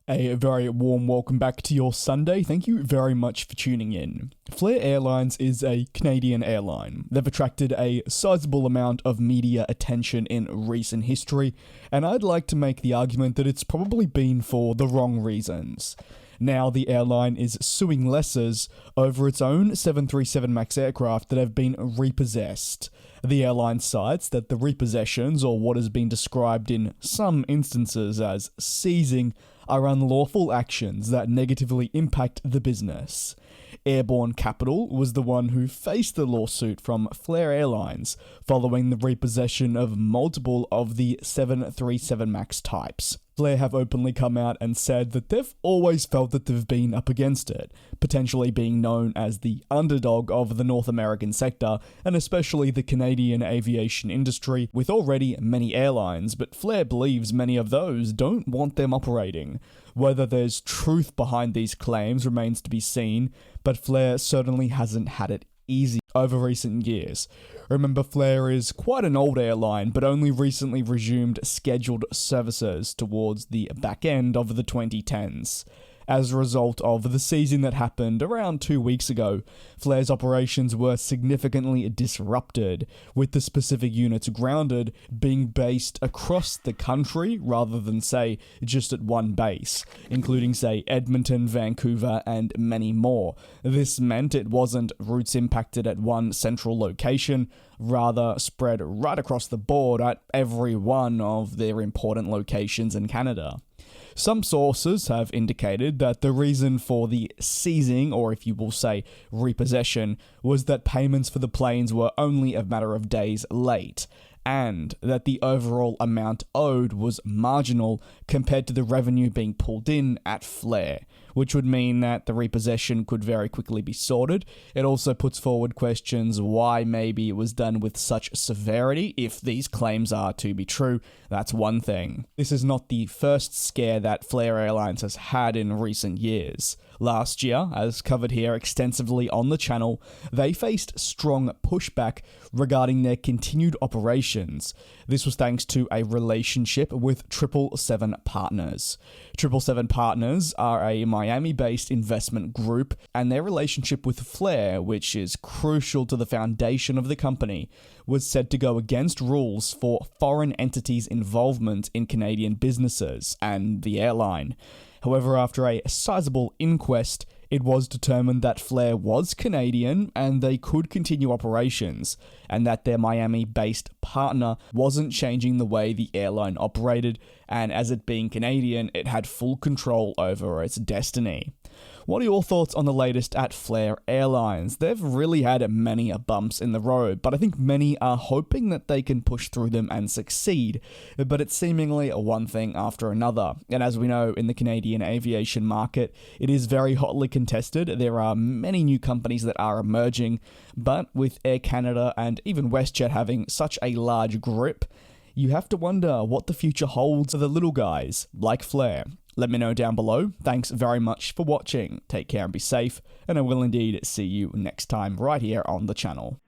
A very warm welcome back to your Sunday. Thank you very much for tuning in. Flair Airlines is a Canadian airline. They've attracted a sizable amount of media attention in recent history, and I'd like to make the argument that it's probably been for the wrong reasons. Now the airline is suing lessors over its own 737 MAX aircraft that have been repossessed. The airline cites that the repossessions, or what has been described in some instances as seizing, are unlawful actions that negatively impact the business. Airborne Capital was the one who faced the lawsuit from Flair Airlines following the repossession of multiple of the 737 MAX types. Flair have openly come out and said that they've always felt that they've been up against it, potentially being known as the underdog of the North American sector, and especially the Canadian aviation industry, with already many airlines, but Flair believes many of those don't want them operating. Whether there's truth behind these claims remains to be seen, but Flair certainly hasn't had it easy over recent years. Remember, Flair is quite an old airline, but only recently resumed scheduled services towards the back end of the 2010s. As a result of the seizing that happened around 2 weeks ago, Flair's operations were significantly disrupted, with the specific units grounded being based across the country rather than, say, just at one base, including, say, Edmonton, Vancouver, and many more. This meant it wasn't routes impacted at one central location, rather spread right across the board at every one of their important locations in Canada. Some sources have indicated that the reason for the seizing, or if you will say repossession, was that payments for the planes were only a matter of days late, and that the overall amount owed was marginal compared to the revenue being pulled in at Flair, which would mean that the repossession could very quickly be sorted. It also puts forward questions why maybe it was done with such severity. If these claims are to be true, that's one thing. This is not the first scare that Flair Airlines has had in recent years. Last year, as covered here extensively on the channel, they faced strong pushback regarding their continued operations. This was thanks to a relationship with 777 Partners. 777 Partners are a Miami-based investment group, and their relationship with Flair, which is crucial to the foundation of the company, was said to go against rules for foreign entities' involvement in Canadian businesses and the airline. However, after a sizable inquest, it was determined that Flair was Canadian and they could continue operations, and that their Miami-based partner wasn't changing the way the airline operated, and as it being Canadian, it had full control over its destiny. What are your thoughts on the latest at Flair Airlines? They've really had many bumps in the road, but I think many are hoping that they can push through them and succeed, but it's seemingly one thing after another. And as we know, in the Canadian aviation market, it is very hotly contested. There are many new companies that are emerging, but with Air Canada and even WestJet having such a large grip, you have to wonder what the future holds for the little guys like Flair. Let me know down below. Thanks very much for watching. Take care and be safe, and I will indeed see you next time right here on the channel.